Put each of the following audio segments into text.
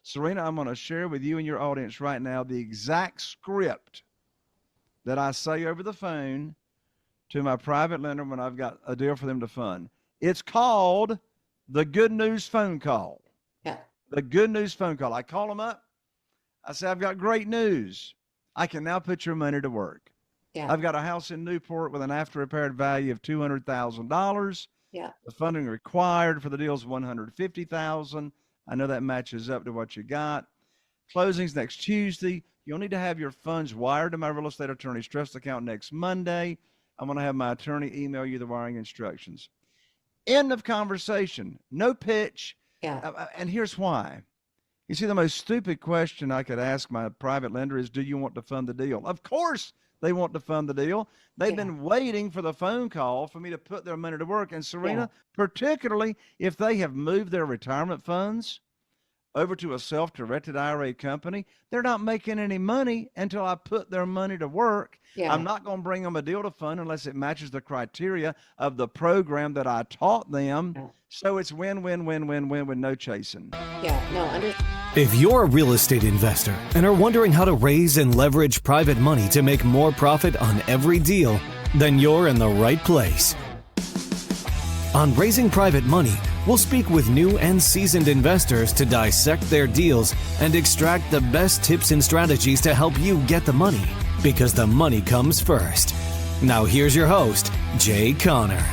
Serena, I'm going to share with you and your audience right now the exact script that I say over the phone to my private lender when I've got a deal for them to fund. It's called the good news phone call. Yeah. The good news phone call. I call them up. I say, I've got great news. I can now put your money to work. Yeah. I've got a house in Newport with an after repaired value of $200,000. Yeah. The funding required for the deal is $150,000. I know that matches up to what you got. Closings next Tuesday. You'll need to have your funds wired to my real estate attorney's trust account next Monday. I'm going to have my attorney email you the wiring instructions. End of conversation. No pitch. Yeah. And here's why. You see, the most stupid question I could ask my private lender is, do you want to fund the deal? Of course they want to fund the deal. They've been waiting for the phone call for me to put their money to work. And Serena, particularly if they have moved their retirement funds over to a self-directed IRA company, they're not making any money until I put their money to work. Yeah. I'm not going to bring them a deal to fund unless it matches the criteria of the program that I taught them. Yeah. So it's win, win, win, win, win with no chasing. Yeah. No, If you're a real estate investor and are wondering how to raise and leverage private money to make more profit on every deal, then you're in the right place. On Raising Private Money, we'll speak with new and seasoned investors to dissect their deals and extract the best tips and strategies to help you get the money, because the money comes first. Now here's your host, Jay Conner.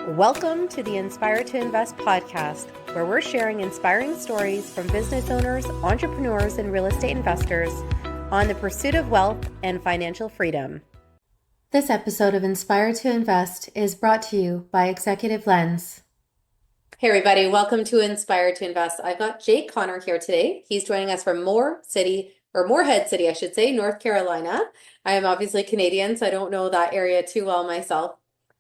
Welcome to the Inspire to Invest podcast, where we're sharing inspiring stories from business owners, entrepreneurs, and real estate investors on the pursuit of wealth and financial freedom. This episode of Inspire to Invest is brought to you by Executive Lens. Hey everybody, welcome to Inspire to Invest. I've got Jay Conner here today. He's joining us from Morehead City, I should say, North Carolina. I am obviously Canadian, so I don't know that area too well myself.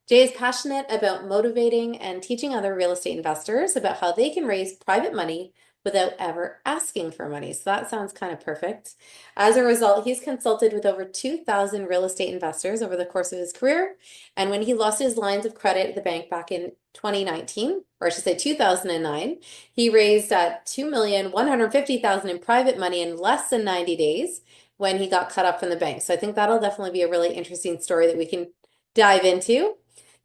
Jay is passionate about motivating and teaching other real estate investors about how they can raise private money without ever asking for money. So that sounds kind of perfect. As a result, he's consulted with over 2,000 real estate investors over the course of his career. And when he lost his lines of credit at the bank back in 2019, or I should say 2009, he raised $2,150,000 in private money in less than 90 days when he got cut up from the bank. So I think that'll definitely be a really interesting story that we can dive into.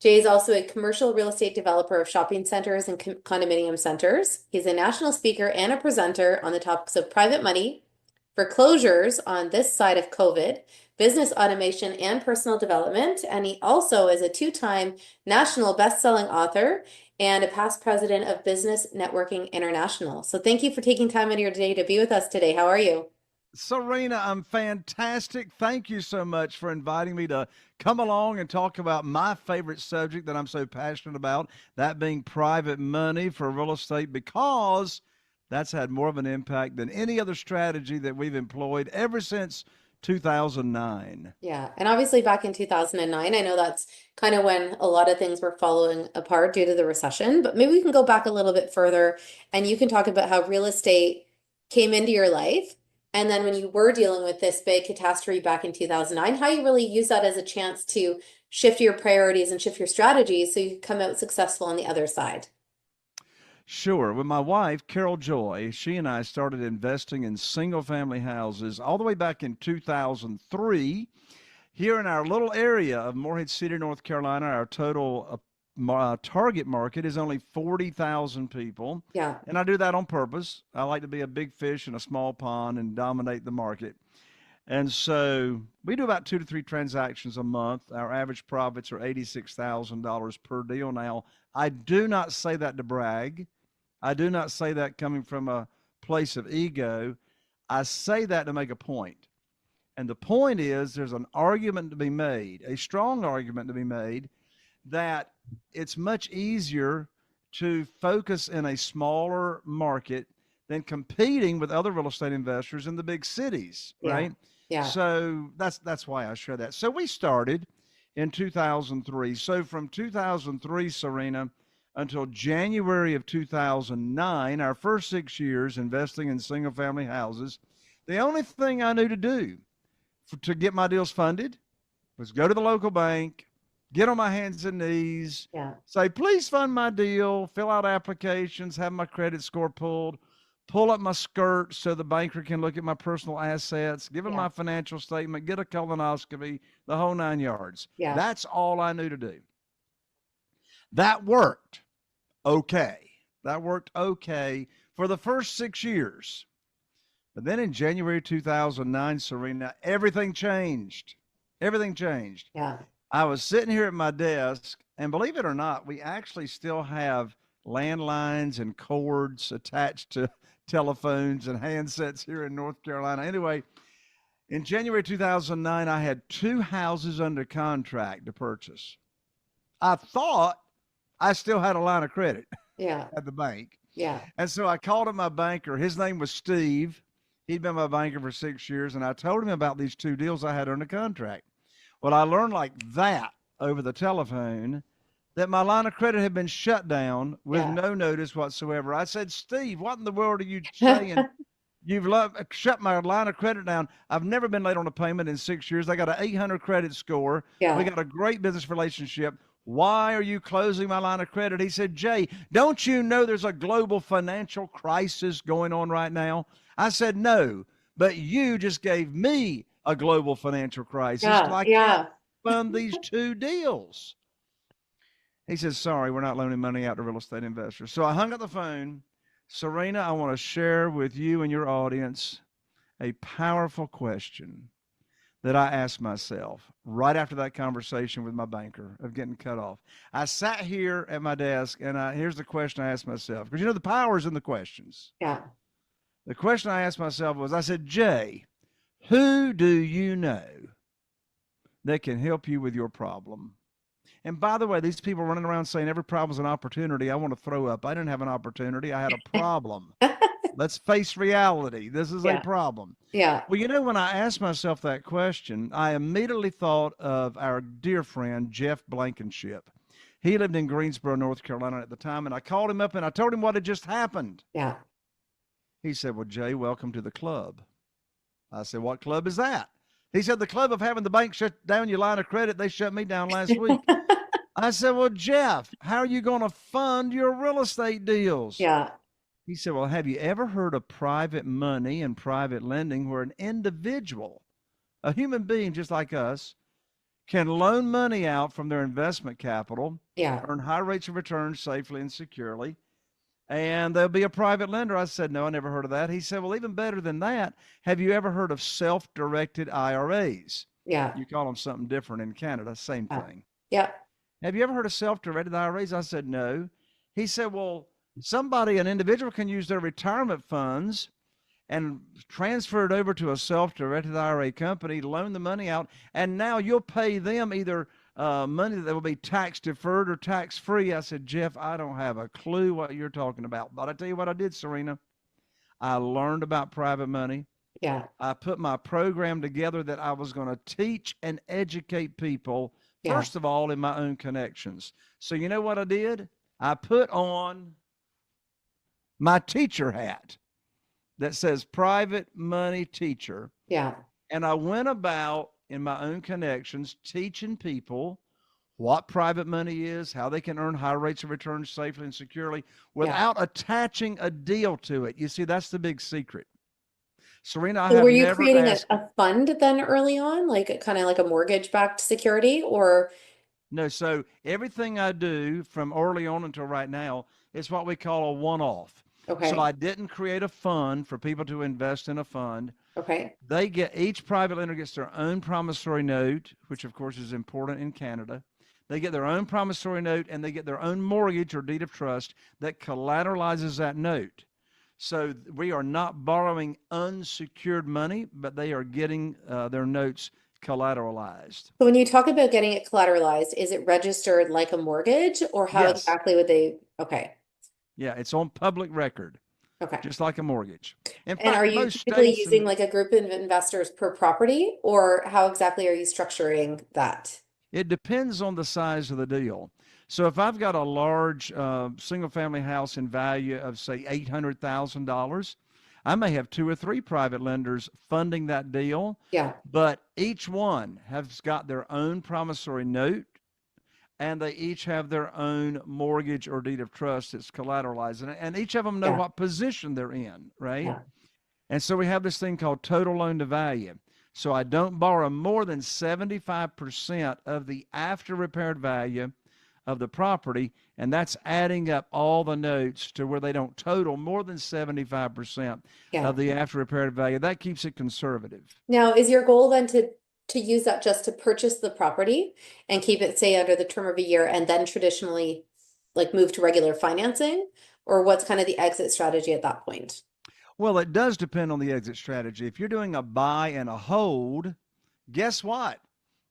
Jay is also a commercial real estate developer of shopping centers and condominium centers. He's a national speaker and a presenter on the topics of private money, foreclosures on this side of COVID, business automation, and personal development. And he also is a two-time national best-selling author and a past president of Business Networking International. So thank you for taking time out of your day to be with us today. How are you? Serena, I'm fantastic. Thank you so much for inviting me to come along and talk about my favorite subject that I'm so passionate about, that being private money for real estate, because that's had more of an impact than any other strategy that we've employed ever since 2009. Yeah. And obviously back in 2009, I know that's kind of when a lot of things were falling apart due to the recession, but maybe we can go back a little bit further and you can talk about how real estate came into your life. And then when you were dealing with this big catastrophe back in 2009, how you really use that as a chance to shift your priorities and shift your strategies so you come out successful on the other side. Sure. With my wife, Carol Joy, she and I started investing in single-family houses all the way back in 2003. Here in our little area of Morehead City, North Carolina, our total target market is only 40,000 people. Yeah. And I do that on purpose. I like to be a big fish in a small pond and dominate the market. And so we do about 2 to 3 transactions a month. Our average profits are $86,000 per deal. Now, I do not say that to brag. I do not say that coming from a place of ego. I say that to make a point. And the point is, there's an argument to be made, a strong argument to be made, that it's much easier to focus in a smaller market than competing with other real estate investors in the big cities, right? Yeah. So that's why I share that. So we started in 2003. So from 2003, Serena, until January of 2009, our first 6 years investing in single family houses, the only thing I knew to do to get my deals funded was go to the local bank, get on my hands and knees, Yeah. say, please fund my deal, fill out applications, have my credit score pulled, pull up my skirt so the banker can look at my personal assets, give him Yeah. my financial statement, get a colonoscopy, the whole 9 yards. Yeah. That's all I knew to do. That worked okay. That worked okay for the first 6 years. But then in January 2009, Serena, everything changed. Everything changed. Yeah. I was sitting here at my desk, and believe it or not, we actually still have landlines and cords attached to telephones and handsets here in North Carolina. Anyway, in January 2009, I had 2 houses under contract to purchase. I thought I still had a line of credit Yeah. at the bank. Yeah. And so I called up my banker. His name was Steve. He'd been my banker for 6 years, and I told him about these 2 deals I had under contract. Well, I learned like that over the telephone that my line of credit had been shut down with no notice whatsoever. I said, Steve, what in the world are you saying? You've shut my line of credit down. I've never been late on a payment in 6 years. I got an 800 credit score. Yeah. We got a great business relationship. Why are you closing my line of credit? He said, Jay, don't you know there's a global financial crisis going on right now? I said, no, but you just gave me a global financial crisis. Yeah. I can't fund these 2 deals. He says, sorry, we're not loaning money out to real estate investors. So I hung up the phone. Serena, I want to share with you and your audience a powerful question that I asked myself right after that conversation with my banker of getting cut off. I sat here at my desk, and here's the question I asked myself, because the power's in the questions. Yeah. The question I asked myself was, I said, Jay, who do you know that can help you with your problem? And by the way, these people running around saying every problem's an opportunity, I want to throw up. I didn't have an opportunity. I had a problem. Let's face reality. This is a problem. Yeah. Well, when I asked myself that question, I immediately thought of our dear friend, Jeff Blankenship. He lived in Greensboro, North Carolina at the time, and I called him up and I told him what had just happened. Yeah. He said, well, Jay, welcome to the club. I said, what club is that? He said, the club of having the bank shut down your line of credit. They shut me down last week. I said, well, Jeff, how are you going to fund your real estate deals? Yeah. He said, well, have you ever heard of private money and private lending where an individual, a human being just like us, can loan money out from their investment capital, earn high rates of return safely and securely, and there'll be a private lender? I said, no, I never heard of that. He said, well, even better than that, have you ever heard of self-directed IRAs? Yeah. You call them something different in Canada, same thing. Yeah. Have you ever heard of self-directed IRAs? I said, no. He said, well, an individual can use their retirement funds and transfer it over to a self-directed IRA company, loan the money out, and now you'll pay them either money that will be tax deferred or tax free. I said, Jeff, I don't have a clue what you're talking about. But I tell you what I did, Serena. I learned about private money. Yeah. I put my program together that I was going to teach and educate people, first of all, in my own connections. So you know what I did? I put on my teacher hat that says private money teacher. Yeah. And I went about in my own connections teaching people what private money is, how they can earn high rates of return safely and securely without attaching a deal to it. You see, that's the big secret. Serena, I have were you never creating asked, a fund then early on, like kind of like a mortgage-backed security, or? No, so everything I do from early on until right now is what we call a one-off. Okay. So I didn't create a fund for people to invest in a fund. Okay. They each private lender gets their own promissory note, which of course is important in Canada. They get their own promissory note and they get their own mortgage or deed of trust that collateralizes that note. So we are not borrowing unsecured money, but they are getting their notes collateralized. So when you talk about getting it collateralized, is it registered like a mortgage, or how exactly would they? Okay. Yeah, it's on public record. Okay. Just like a mortgage. In fact, And are you typically using like a group of investors per property, or how exactly are you structuring that? It depends on the size of the deal. So if I've got a large single family house in value of say $800,000, I may have 2 or 3 private lenders funding that deal. Yeah. But each one has got their own promissory note and they each have their own mortgage or deed of trust that's collateralized, and each of them know Yeah. what position they're in, right? Yeah. And so we have this thing called total loan to value. So I don't borrow more than 75% of the after repaired value of the property, and that's adding up all the notes to where they don't total more than 75% Yeah. of the after repaired value. That keeps it conservative. Now, is your goal then to use that just to purchase the property and keep it, say, under the term of a year and then traditionally like move to regular financing? Or what's kind of the exit strategy at that point? Well, it does depend on the exit strategy. If you're doing a buy and a hold, guess what?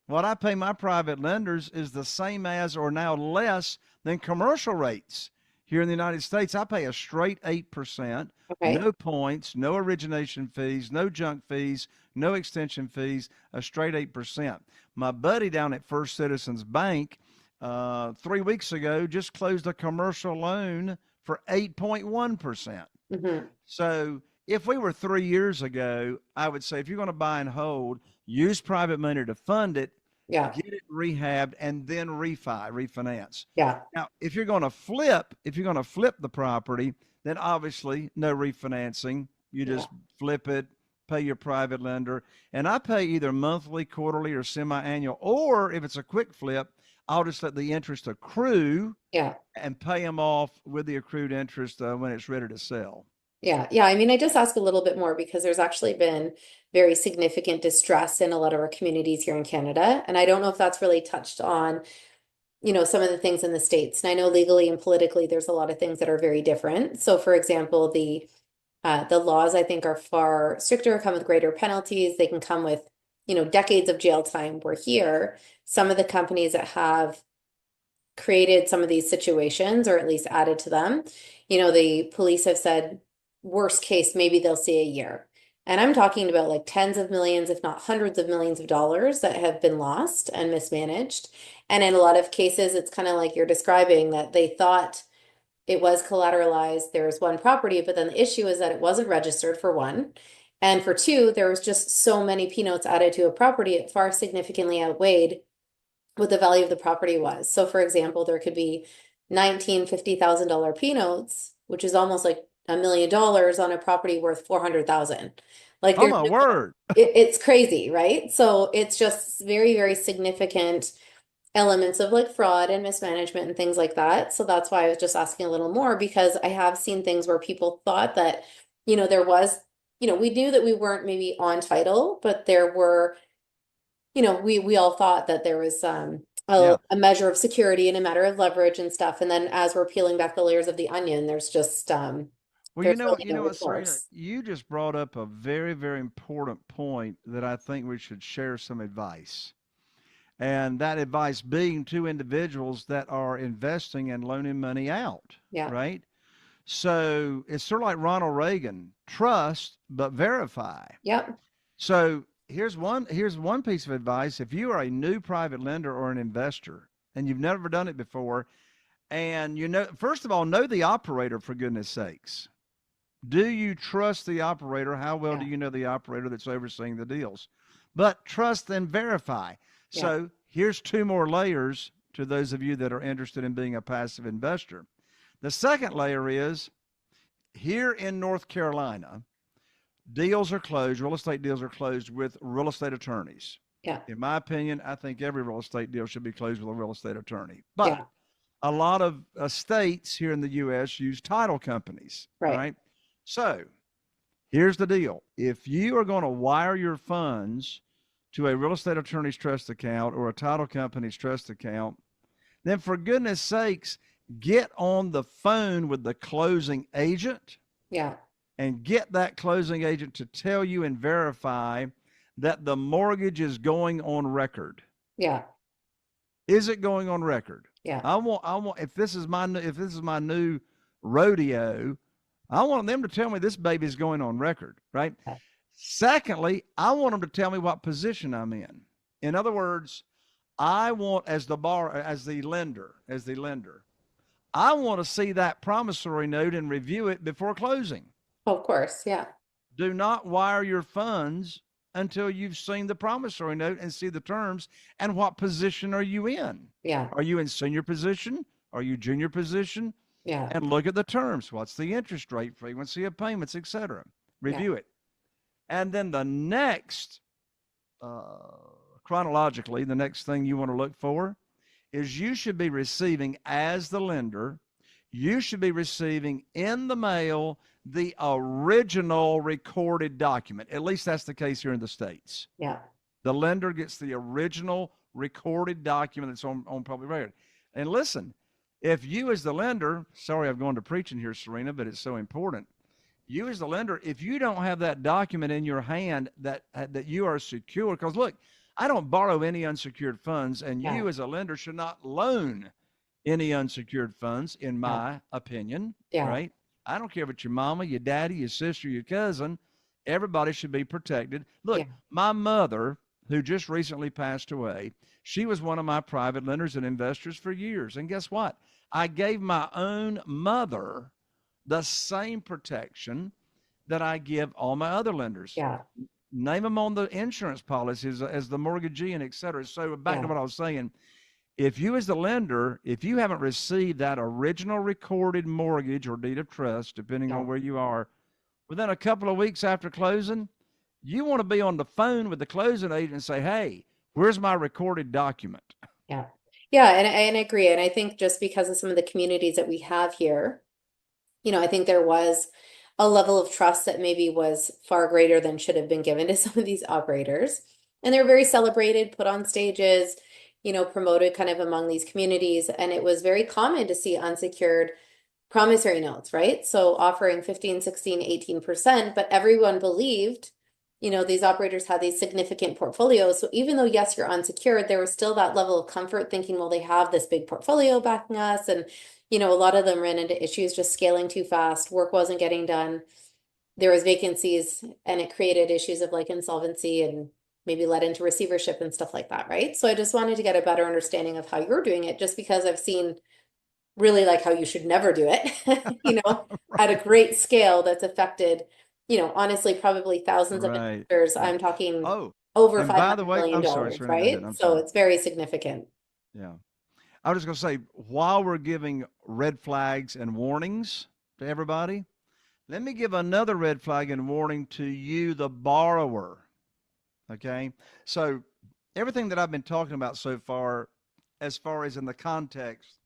What I pay my private lenders is the same as or now less than commercial rates. Here in the United States, I pay a straight 8%, Okay. no points, no origination fees, no junk fees, no extension fees, a straight 8%. My buddy down at First Citizens Bank 3 weeks ago just closed a commercial loan for 8.1%. Mm-hmm. So if we were 3 years ago, I would say if you're going to buy and hold, use private money to fund it, Yeah. get it rehabbed, and then refinance. Yeah. Now, if you're going to flip the property, then obviously no refinancing. You just flip it, pay your private lender, and I pay either monthly, quarterly, or semi-annual. Or if it's a quick flip, I'll just let the interest accrue. Yeah. And pay them off with the accrued interest when it's ready to sell. Yeah. Yeah. I mean, I just ask a little bit more because there's actually been very significant distress in a lot of our communities here in Canada. And I don't know if that's really touched on, some of the things in the States. And I know legally and politically, there's a lot of things that are very different. So for example, the laws I think are far stricter, come with greater penalties. They can come with, decades of jail time. Where here, some of the companies that have created some of these situations or at least added to them, the police have said worst case, maybe they'll see a year. And I'm talking about like tens of millions, if not hundreds of millions of dollars that have been lost and mismanaged. And in a lot of cases, it's kind of like you're describing that they thought it was collateralized. There was one property, but then the issue is that it wasn't registered for one. And for two, there was just so many P notes added to a property, it far significantly outweighed what the value of the property was. So for example, there could be $50,000 P notes, which is almost like $1 million on a property worth 400,000. Like Oh my word. It's crazy, right? So it's just very, very significant elements of like fraud and mismanagement and things like that. So that's why I was just asking a little more, because I have seen things where people thought that, there was, we knew that we weren't maybe on title, but there were, we all thought that there was a measure of security and a matter of leverage and stuff. And then as we're peeling back the layers of the onion, there's just well, there's you know really no what, Serena, recourse. you just brought up a very, very important point that I think we should share some advice. And that advice being to individuals that are investing and loaning money out, Yeah. right? So it's sort of like Ronald Reagan, trust but verify. Yep. So here's one piece of advice. If you are a new private lender or an investor and you've never done it before, and first of all, know the operator, for goodness sakes. Do you trust the operator? How well do you know the operator that's overseeing the deals? But trust and verify. So here's two more layers to those of you that are interested in being a passive investor. The second layer is here in North Carolina, deals are closed, real estate deals are closed with real estate attorneys. Yeah. In my opinion, I think every real estate deal should be closed with a real estate attorney. But a lot of states here in the U.S. use title companies. Right? So here's the deal. If you are going to wire your funds to a real estate attorney's trust account or a title company's trust account, then for goodness sakes, get on the phone with the closing agent. Yeah. And get that closing agent to tell you and verify that the mortgage is going on record. Yeah. Is it going on record? Yeah. I want if this is my new rodeo, I want them to tell me this baby is going on record, right? Okay. Secondly, I want them to tell me what position I'm in. In other words, I want as the lender, I want to see that promissory note and review it before closing. Of course, yeah. Do not wire your funds until you've seen the promissory note and see the terms and what position are you in. Yeah. Are you in senior position? Are you junior position? Yeah. And look at the terms. What's the interest rate, frequency of payments, etc. Review it. And then the next, chronologically, the next thing you want to look for is you should be receiving, as the lender, you should be receiving in the mail the original recorded document. At least that's the case here in the States. Yeah. The lender gets the original recorded document that's on public record. And listen, if you as the lender, sorry I'm going to preaching here, Serena, but it's so important. You as the lender, if you don't have that document in your hand that you are secure, because look, I don't borrow any unsecured funds, and you as a lender should not loan any unsecured funds, in my opinion, right? I don't care if it's your mama, your daddy, your sister, your cousin. Everybody should be protected. Look, my mother, who just recently passed away, she was one of my private lenders and investors for years. And guess what? I gave my own mother the same protection that I give all my other lenders. Yeah. Name them on the insurance policies as the mortgagee and et cetera. So back to what I was saying, if you as the lender, if you haven't received that original recorded mortgage or deed of trust, depending on where you are, within a couple of weeks after closing, you want to be on the phone with the closing agent and say, hey, where's my recorded document? Yeah. Yeah. And I agree. And I think just because of some of the communities that we have here, I think there was a level of trust that maybe was far greater than should have been given to some of these operators. And they're very celebrated, put on stages, promoted kind of among these communities. And it was very common to see unsecured promissory notes, right? So offering 15, 16, 18%, but everyone believed, these operators had these significant portfolios. So even though, yes, you're unsecured, there was still that level of comfort thinking, well, they have this big portfolio backing us. And, a lot of them ran into issues just scaling too fast. Work wasn't getting done. There was vacancies, and it created issues of like insolvency and maybe led into receivership and stuff like that, right? So I just wanted to get a better understanding of how you're doing it, just because I've seen really like how you should never do it, at a great scale that's affected, honestly, probably thousands of investors. I'm talking over $500 million, right? So it's very significant. Yeah. I was just going to say, while we're giving red flags and warnings to everybody, let me give another red flag and warning to you, the borrower. Okay. So everything that I've been talking about so far, as far as in the context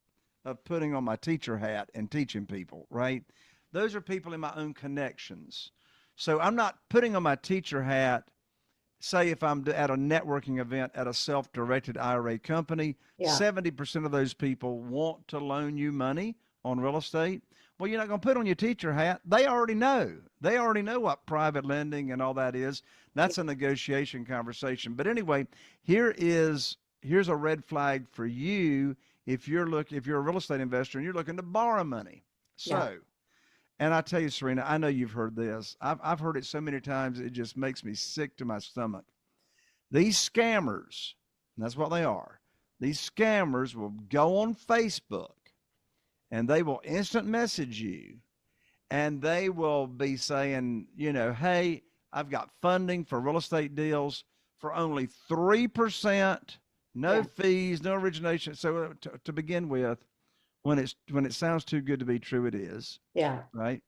of putting on my teacher hat and teaching people, right? Those are people in my own connections. So I'm not putting on my teacher hat. Say if I'm at a networking event at a self-directed IRA company, 70% of those people want to loan you money on real estate. Well, you're not going to put on your teacher hat. They already know. They already know what private lending and all that is. That's a negotiation conversation. But anyway, here's a red flag for you if you're a real estate investor and you're looking to borrow money. So, and I tell you, Serena, I know you've heard this. I've heard it so many times, it just makes me sick to my stomach. These scammers, and that's what they are, these scammers will go on Facebook and they will instant message you and they will be saying, hey, I've got funding for real estate deals for only 3%, no fees, no origination. So to begin with, when it sounds too good to be true, it is. Yeah. Right.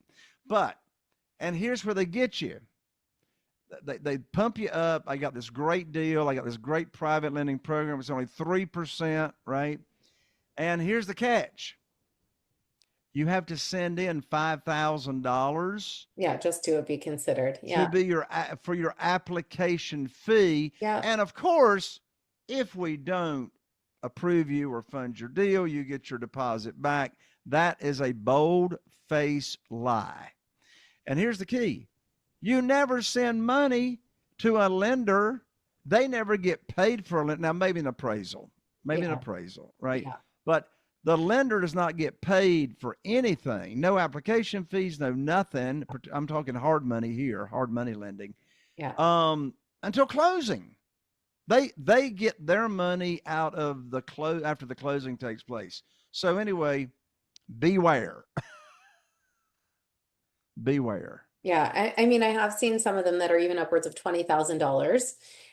And here's where they get you. They pump you up. I got this great deal. I got this great private lending program. It's only 3%. Right. And here's the catch. You have to send in $5,000. Yeah. Just to be considered. Yeah. To be for your application fee. Yeah. And of course, if we don't approve you or fund your deal, you get your deposit back. That is a bold-faced lie. And here's the key. You never send money to a lender. They never get paid for a lender. Now, maybe an appraisal, right? Yeah. But the lender does not get paid for anything. No application fees, no nothing. I'm talking hard money here, hard money lending. Yeah. Until closing. They get their money out of the after the closing takes place. So anyway, beware. Beware. Yeah, I mean, I have seen some of them that are even upwards of $20,000.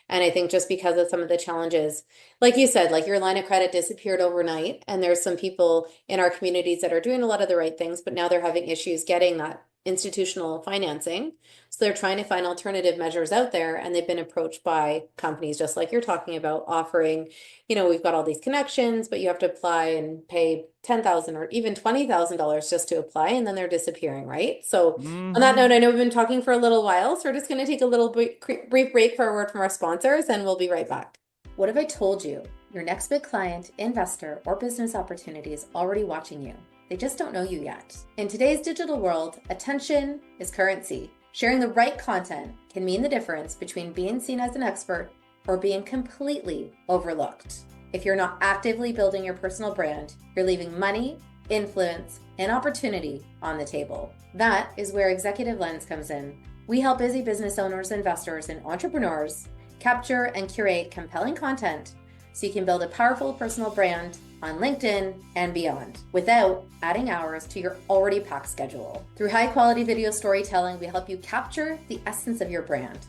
And I think just because of some of the challenges, like you said, like your line of credit disappeared overnight, and there's some people in our communities that are doing a lot of the right things, but now they're having issues getting that institutional financing. So they're trying to find alternative measures out there, and they've been approached by companies just like you're talking about, offering, we've got all these connections, but you have to apply and pay 10,000 or even $20,000 just to apply, and then they're disappearing, right? So on that Mm-hmm. note, I know we've been talking for a little while, so we're just going to take a little brief break for a word from our sponsors, and we'll be right back. What if I told you your next big client, investor, or business opportunity is already watching you? They just don't know you yet. In today's digital world, attention is currency. Sharing the right content can mean the difference between being seen as an expert or being completely overlooked. If you're not actively building your personal brand, you're leaving money, influence, and opportunity on the table. That is where Executive Lens comes in. We help busy business owners, investors, and entrepreneurs capture and curate compelling content so you can build a powerful personal brand on LinkedIn and beyond without adding hours to your already packed schedule. Through high-quality video storytelling, we help you capture the essence of your brand.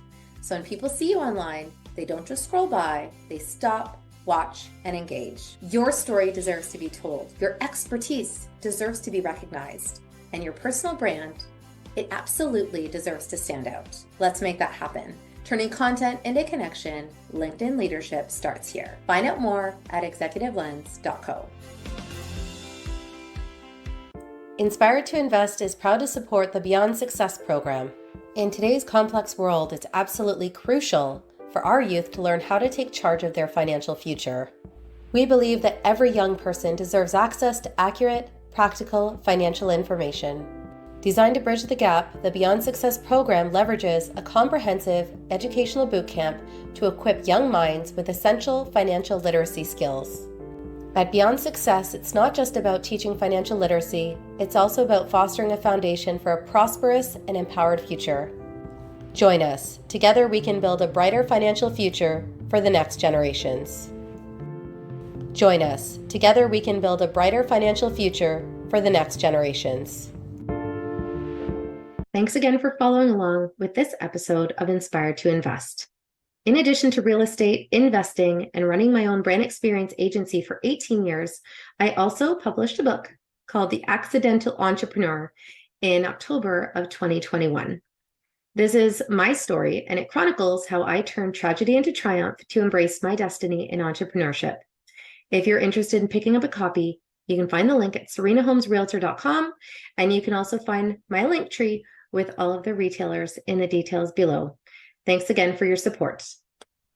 So when people see you online, they don't just scroll by, they stop, watch, and engage. Your story deserves to be told. Your expertise deserves to be recognized. And your personal brand, it absolutely deserves to stand out. Let's make that happen. Turning content into connection, LinkedIn leadership starts here. Find out more at executivelens.co. Inspired to Invest is proud to support the Beyond Success program. In today's complex world, it's absolutely crucial for our youth to learn how to take charge of their financial future. We believe that every young person deserves access to accurate, practical financial information. Designed to bridge the gap, the Beyond Success program leverages a comprehensive educational bootcamp to equip young minds with essential financial literacy skills. At Beyond Success, it's not just about teaching financial literacy, it's also about fostering a foundation for a prosperous and empowered future. Join us. Together we can build a brighter financial future for the next generations. Join us. Together we can build a brighter financial future for the next generations. Thanks again for following along with this episode of Inspired to Invest. In addition to real estate, investing, and running my own brand experience agency for 18 years, I also published a book called The Accidental Entrepreneur in October of 2021. This is my story, and it chronicles how I turned tragedy into triumph to embrace my destiny in entrepreneurship. If you're interested in picking up a copy, you can find the link at serenahomesrealtor.com, and you can also find my link tree with all of the retailers in the details below. Thanks again for your support.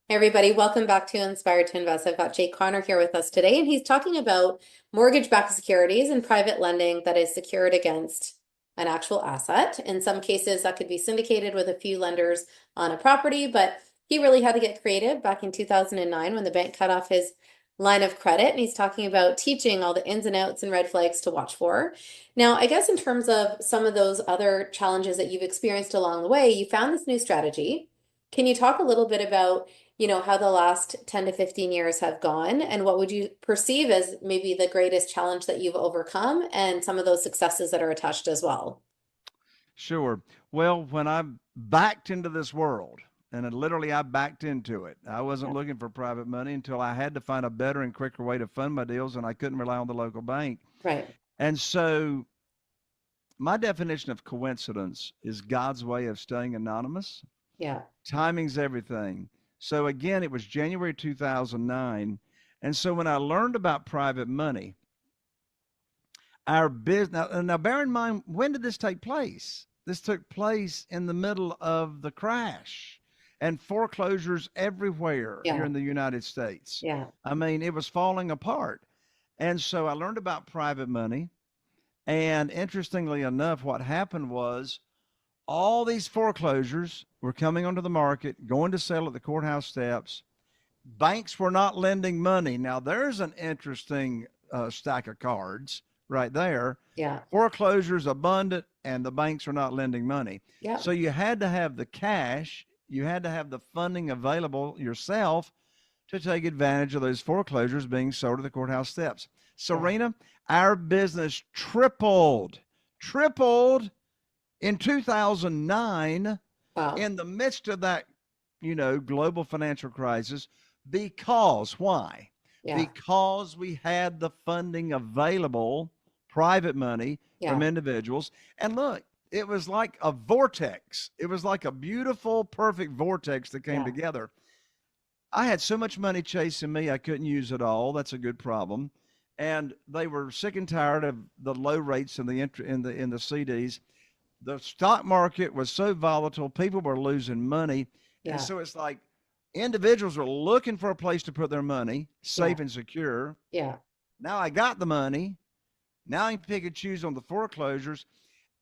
Hey everybody, welcome back to Inspired to Invest. I've got Jake Connor here with us today, and he's talking about mortgage-backed securities and private lending that is secured against an actual asset. In some cases, that could be syndicated with a few lenders on a property, but he really had to get creative back in 2009 when the bank cut off his line of credit, and he's talking about teaching all the ins and outs and red flags to watch for. Now, I guess in terms of some of those other challenges that you've experienced along the way, you found this new strategy. Can you talk a little bit about, how the last 10 to 15 years have gone, and what would you perceive as maybe the greatest challenge that you've overcome and some of those successes that are attached as well? Sure. Well, when I backed into this world, and literally I backed into it, I wasn't looking for private money until I had to find a better and quicker way to fund my deals, and I couldn't rely on the local bank. Right. And so my definition of coincidence is God's way of staying anonymous. Yeah. Timing's everything. So again, it was January 2009. And so when I learned about private money, our business, now bear in mind, when did this take place? This took place in the middle of the crash and foreclosures everywhere here in the United States. Yeah. I mean, it was falling apart. And so I learned about private money. And interestingly enough, what happened was all these foreclosures were coming onto the market, going to sell at the courthouse steps. Banks were not lending money. Now, there's an interesting stack of cards right there. Yeah. Foreclosures abundant, and the banks are not lending money. Yeah. So you had to have the cash, you had to have the funding available yourself to take advantage of those foreclosures being sold at the courthouse steps. Serena, our business tripled in 2009, Wow. in the midst of that, global financial crisis, because why? Yeah. Because we had the funding available, private money from Yeah. individuals. And look, it was like a vortex. It was like a beautiful, perfect vortex that came Yeah. together. I had so much money chasing me, I couldn't use it all. That's a good problem. And they were sick and tired of the low rates in the CDs. The stock market was so volatile, people were losing money. And Yeah. so it's like individuals were looking for a place to put their money, Yeah. safe and secure. Yeah. Now I got the money. Now I can pick and choose on the foreclosures.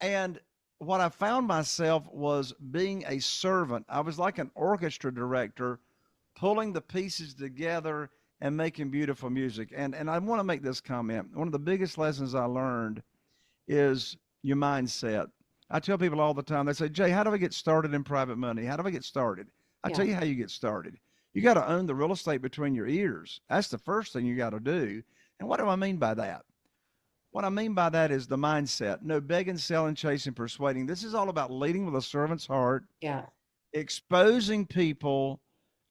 And what I found myself was being a servant. I was like an orchestra director, pulling the pieces together and making beautiful music. And I want to make this comment. One of the biggest lessons I learned is your mindset. I tell people all the time, they say, Jay, how do I get started in private money? How do I get started? I tell Yeah. you how you get started. You got to own the real estate between your ears. That's the first thing you got to do. And what do I mean by that? What I mean by that is the mindset. No begging, selling, chasing, persuading. This is all about leading with a servant's heart, Yeah. exposing people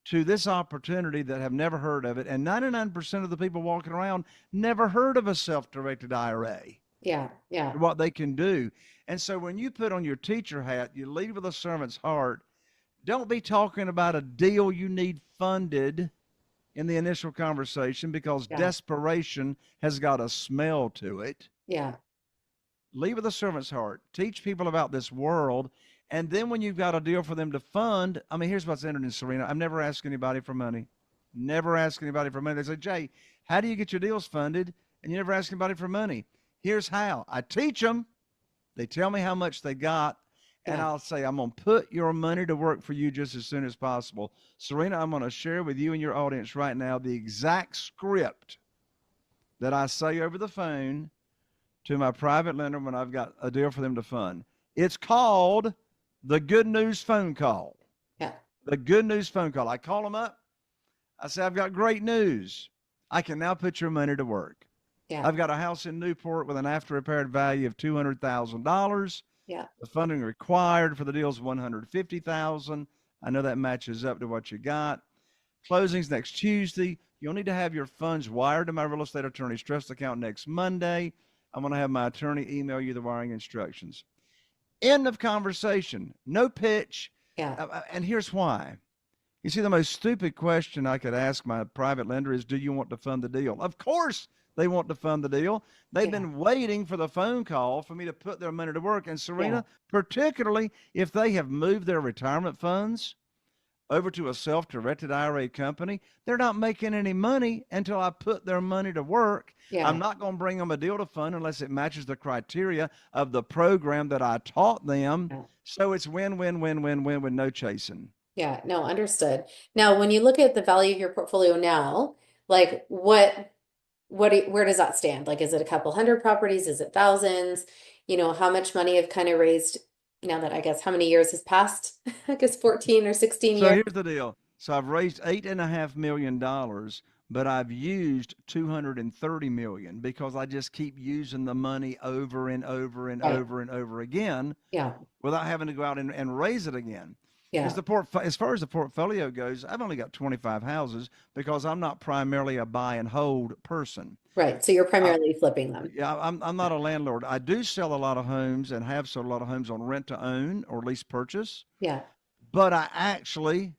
to this opportunity that have never heard of it. And 99% of the people walking around never heard of a self-directed IRA, Yeah. Yeah. what they can do. And so when you put on your teacher hat, you lead with a servant's heart. Don't be talking about a deal you need funded in the initial conversation because Yeah. desperation has got a smell to it. Yeah. Lead with a servant's heart. Teach people about this world. And then when you've got a deal for them to fund, I mean, here's what's interesting, Serena. I've never asked anybody for money. Never asked anybody for money. They say, Jay, how do you get your deals funded? And you never ask anybody for money. Here's how. I teach them. They tell me how much they got. And Yeah. I'll say, I'm going to put your money to work for you just as soon as possible. Serena, I'm going to share with you and your audience right now the exact script that I say over the phone to my private lender when I've got a deal for them to fund. It's called the good news phone call. Yeah. The good news phone call. I call them up. I say, I've got great news. I can now put your money to work. Yeah. I've got a house in Newport with an after repaired value of $200,000. Yeah. The funding required for the deal is $150,000. I know that matches up to what you got. Closings next Tuesday. You'll need to have your funds wired to my real estate attorney's trust account next Monday. I'm going to have my attorney email you the wiring instructions. End of conversation. No pitch. Yeah. And here's why. You see, the most stupid question I could ask my private lender is, do you want to fund the deal? Of course they want to fund the deal. They've Yeah. been waiting for the phone call for me to put their money to work. And Serena, Yeah. particularly if they have moved their retirement funds over to a self-directed IRA company, they're not making any money until I put their money to work. Yeah. I'm not going to bring them a deal to fund unless it matches the criteria of the program that I taught them. Yeah. So it's win, win, win, win, win with no chasing. Yeah. No, understood. Now, when you look at the value of your portfolio now, like where does that stand? Like, is it a couple hundred properties? Is it thousands? How much money have kind of raised now that I guess how many years has passed? I guess 14 or 16 So years. here's the deal. So I've raised $8.5 million, but I've used $230 million because I just keep using the money over and over and Right. over and over again Yeah. without having to go out and raise it again. Yeah. As far as the portfolio goes, I've only got 25 houses because I'm not primarily a buy and hold person. Right. So you're primarily flipping them. Yeah, I'm not a landlord. I do sell a lot of homes and have sold a lot of homes on rent to own or lease purchase, Yeah. but I actually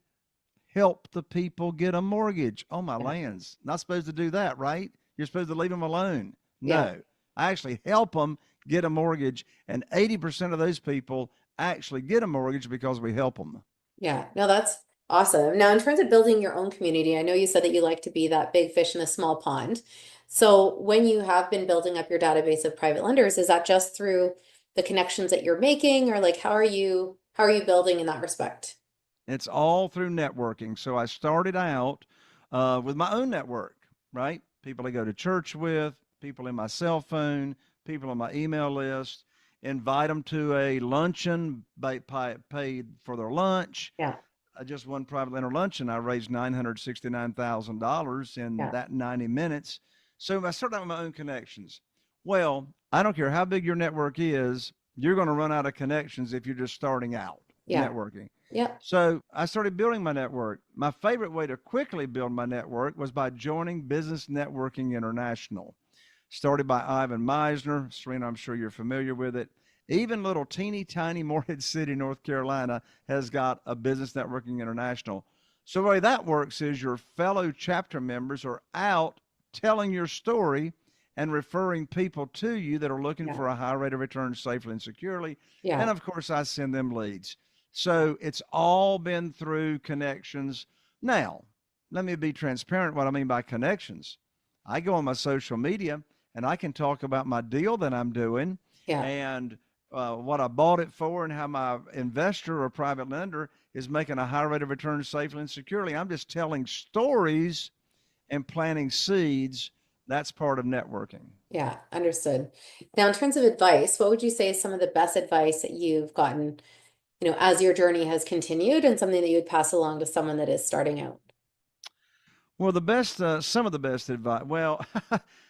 help the people get a mortgage on my Yeah. lands. Not supposed to do that, right? You're supposed to leave them alone. Yeah. No, I actually help them get a mortgage, and 80% of those people actually get a mortgage because we help them. Yeah. No, that's awesome. Now, in terms of building your own community, I know you said that you like to be that big fish in a small pond. So when you have been building up your database of private lenders, is that just through the connections that you're making, or like how are you building in that respect? It's all through networking. So I started out with my own network, right? People I go to church with, people in my cell phone, people on my email list, invite them to a luncheon, paid for their lunch. Yeah. Just one private lender luncheon, I raised $969,000 in Yeah. that 90 minutes. So I started out with my own connections. Well, I don't care how big your network is, You're going to run out of connections if you're just starting out Yeah. networking. Yep. So I started building my network. My favorite way to quickly build my network was by joining Business Networking International, started by Ivan Meisner. Serena, I'm sure you're familiar with it. Even little teeny tiny Morehead City, North Carolina has got a Business Networking International. So the way that works is your fellow chapter members are out telling your story and referring people to you that are looking Yeah. for a high rate of return safely and securely. Yeah. And of course, I send them leads. So it's all been through connections. Now, let me be transparent what I mean by connections. I go on my social media and I can talk about my deal that I'm doing Yeah. and what I bought it for and how my investor or private lender is making a high rate of return safely and securely. I'm just telling stories and planting seeds. That's part of networking. Yeah. Understood. Now, in terms of advice, what would you say is some of the best advice that you've gotten, as your journey has continued and something that you would pass along to someone that is starting out? Well, some of the best advice. Well,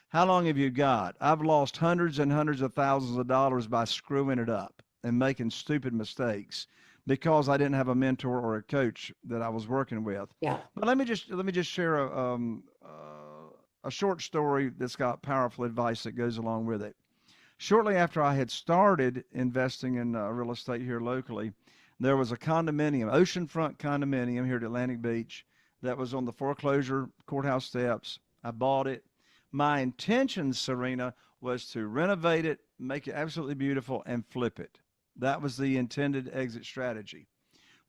how long have you got? I've lost hundreds and hundreds of thousands of dollars by screwing it up and making stupid mistakes because I didn't have a mentor or a coach that I was working with. Yeah. But let me just share a short story that's got powerful advice that goes along with it. Shortly after I had started investing in real estate here locally, there was a condominium, oceanfront condominium here at Atlantic Beach that was on the foreclosure courthouse steps. I bought it. My intention, Serena, was to renovate it, make it absolutely beautiful, and flip it. That was the intended exit strategy.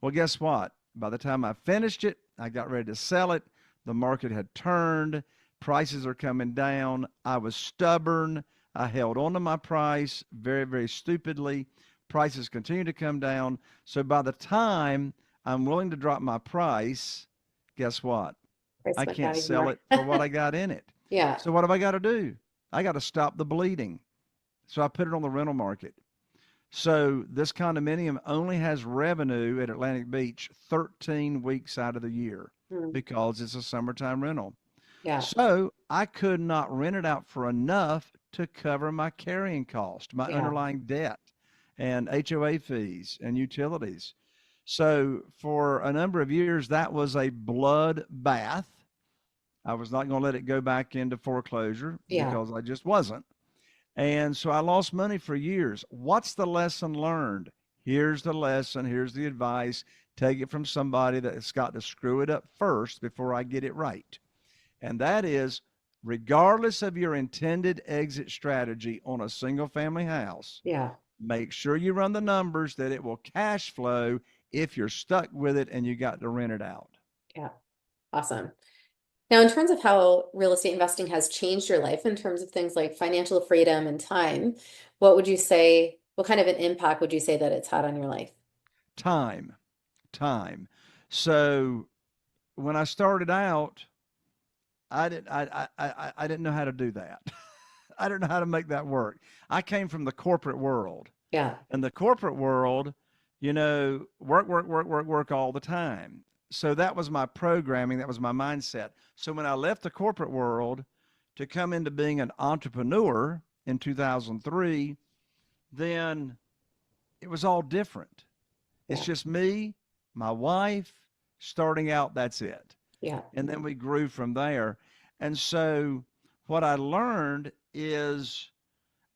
Well, guess what? By the time I finished it, I got ready to sell it. The market had turned. Prices are coming down. I was stubborn. I held on to my price very, very stupidly. Prices continue to come down. So by the time I'm willing to drop my price, guess what? Price I went can't down even sell more. it for what I got in it. Yeah. So what have I got to do? I got to stop the bleeding. So I put it on the rental market. So this condominium only has revenue at Atlantic Beach 13 weeks out of the year Mm. because it's a summertime rental. Yeah. So I could not rent it out for enough to cover my carrying cost, my Yeah. underlying debt and HOA fees and utilities. So for a number of years, that was a blood bath. I was not going to let it go back into foreclosure Yeah. because I just wasn't. And so I lost money for years. What's the lesson learned? Here's the lesson. Here's the advice. Take it from somebody that's got to screw it up first before I get it right. And that is, regardless of your intended exit strategy on a single family house, Yeah. make sure you run the numbers that it will cash flow if you're stuck with it and you got to rent it out. Yeah. Awesome. Now, in terms of how real estate investing has changed your life in terms of things like financial freedom and time, what would you say, what kind of an impact would you say that it's had on your life? Time. So when I started out, I didn't know how to do that. I didn't know how to make that work. I came from the corporate world. Yeah. In the corporate world, work all the time. So that was my programming. That was my mindset. So when I left the corporate world to come into being an entrepreneur in 2003, then it was all different. It's Yeah. just me, my wife, starting out, that's it. Yeah. And then we grew from there. And so what I learned is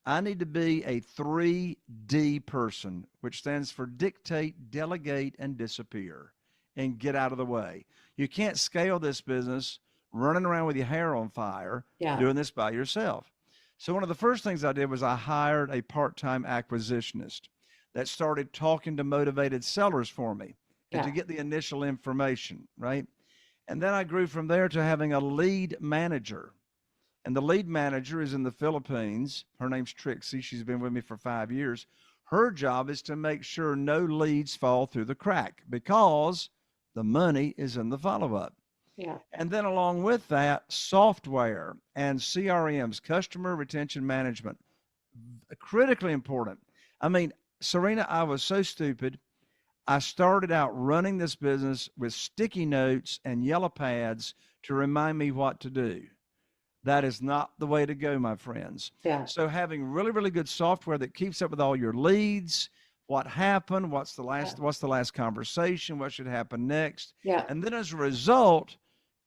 I need to be a 3D person, which stands for dictate, delegate, and disappear, and get out of the way. You can't scale this business running around with your hair on fire, Yeah. doing this by yourself. So one of the first things I did was I hired a part-time acquisitionist that started talking to motivated sellers for me and to Yeah. get the initial information, right? And then I grew from there to having a lead manager. And the lead manager is in the Philippines. Her name's Trixie. She's been with me for 5 years. Her job is to make sure no leads fall through the crack because the money is in the follow-up. Yeah. And then along with that, software and CRMs, customer retention management, critically important. I mean, Serena, I was so stupid. I started out running this business with sticky notes and yellow pads to remind me what to do. That is not the way to go, my friends. Yeah. So having really, really good software that keeps up with all your leads, what happened, what's the last conversation, what should happen next. Yeah. And then as a result,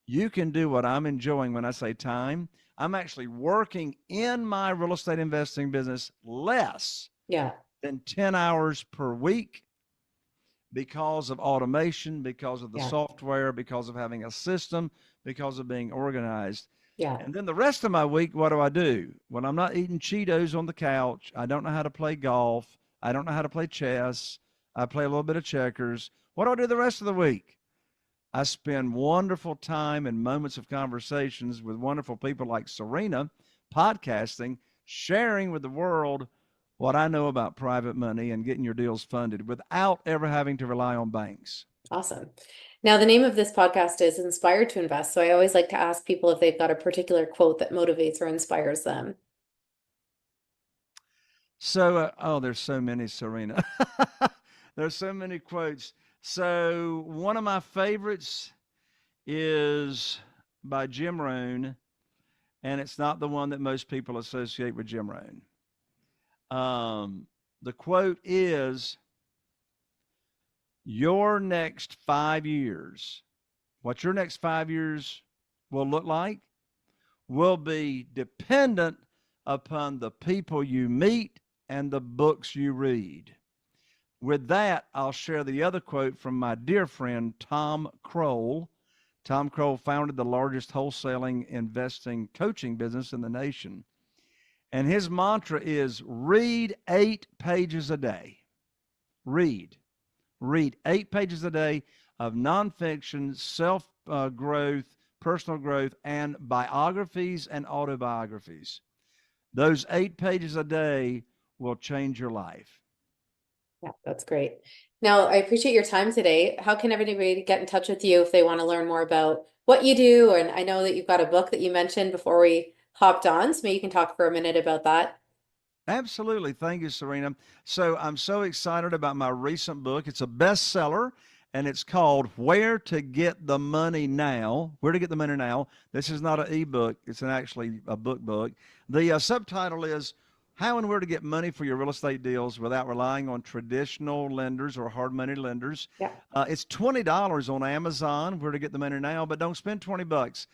you can do what I'm enjoying when I say time. I'm actually working in my real estate investing business less than 10 hours per week because of automation, because of the software, because of having a system, because of being organized. Yeah. And then the rest of my week, what do? When I'm not eating Cheetos on the couch, I don't know how to play golf. I don't know how to play chess. I play a little bit of checkers. What do I do the rest of the week? I spend wonderful time and moments of conversations with wonderful people like Serena, podcasting, sharing with the world what I know about private money and getting your deals funded without ever having to rely on banks. Awesome. Now, the name of this podcast is Inspired to Invest. So I always like to ask people if they've got a particular quote that motivates or inspires them. So, there's so many, Serena. There's so many quotes. So one of my favorites is by Jim Rohn, and it's not the one that most people associate with Jim Rohn. The quote is, your next 5 years, what your next 5 years will look like, will be dependent upon the people you meet and the books you read. With that, I'll share the other quote from my dear friend, Tom Kroll. Tom Kroll founded the largest wholesaling investing coaching business in the nation. And his mantra is read 8 pages a day. Read 8 pages a day of nonfiction, self-growth, personal growth, and biographies and autobiographies. Those 8 pages a day will change your life. Yeah, that's great. Now, I appreciate your time today. How can everybody get in touch with you if they want to learn more about what you do? And I know that you've got a book that you mentioned before we hopped on, so maybe you can talk for a minute about that. Absolutely. Thank you, Serena. So I'm so excited about my recent book. It's a bestseller, and it's called Where to Get the Money Now. Where to Get the Money Now. This is not an ebook. It's actually a book. The subtitle is How and Where to Get Money for Your Real Estate Deals Without Relying on Traditional Lenders or Hard Money Lenders. Yeah. It's $20 on Amazon, Where to Get the Money Now, but don't spend $20.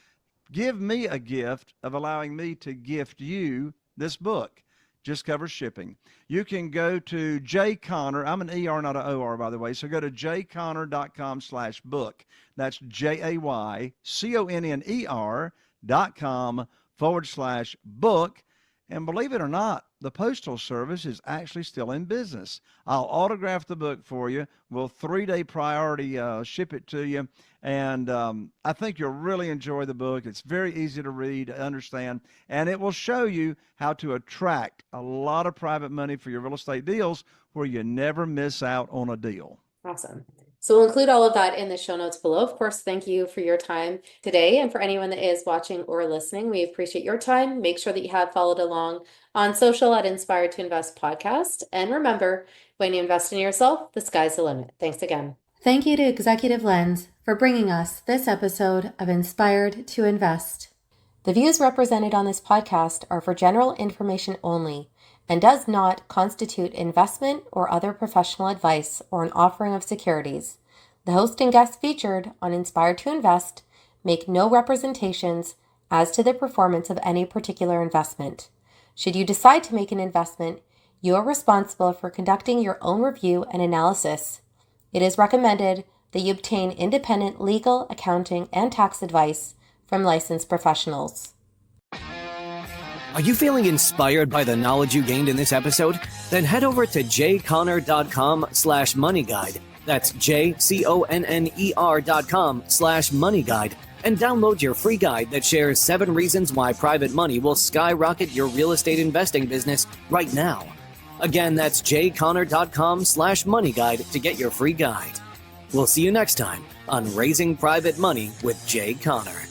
Give me a gift of allowing me to gift you this book. Just covers shipping. You can go to jconner. I'm an ER, not an OR, by the way. So go to jconner.com/book. That's JAYCONNER.com/book. And believe it or not, the Postal Service is actually still in business. I'll autograph the book for you. We'll 3-day priority ship it to you. And I think you'll really enjoy the book. It's very easy to read, understand, and it will show you how to attract a lot of private money for your real estate deals where you never miss out on a deal. Awesome. So we'll include all of that in the show notes below. Of course, thank you for your time today. And for anyone that is watching or listening, we appreciate your time. Make sure that you have followed along on social at Inspired to Invest Podcast. And remember, when you invest in yourself, the sky's the limit. Thanks again. Thank you to Executive Lens for bringing us this episode of Inspired to Invest. The views represented on this podcast are for general information only and does not constitute investment or other professional advice or an offering of securities. The host and guests featured on Inspired to Invest make no representations as to the performance of any particular investment. Should you decide to make an investment, you are responsible for conducting your own review and analysis. It is recommended that you obtain independent legal, accounting, and tax advice from licensed professionals. Are you feeling inspired by the knowledge you gained in this episode? Then head over to jconner.com/moneyguide. That's jconner.com/moneyguide and download your free guide that shares 7 reasons why private money will skyrocket your real estate investing business right now. Again, that's jconner.com/moneyguide to get your free guide. We'll see you next time on Raising Private Money with Jay Conner.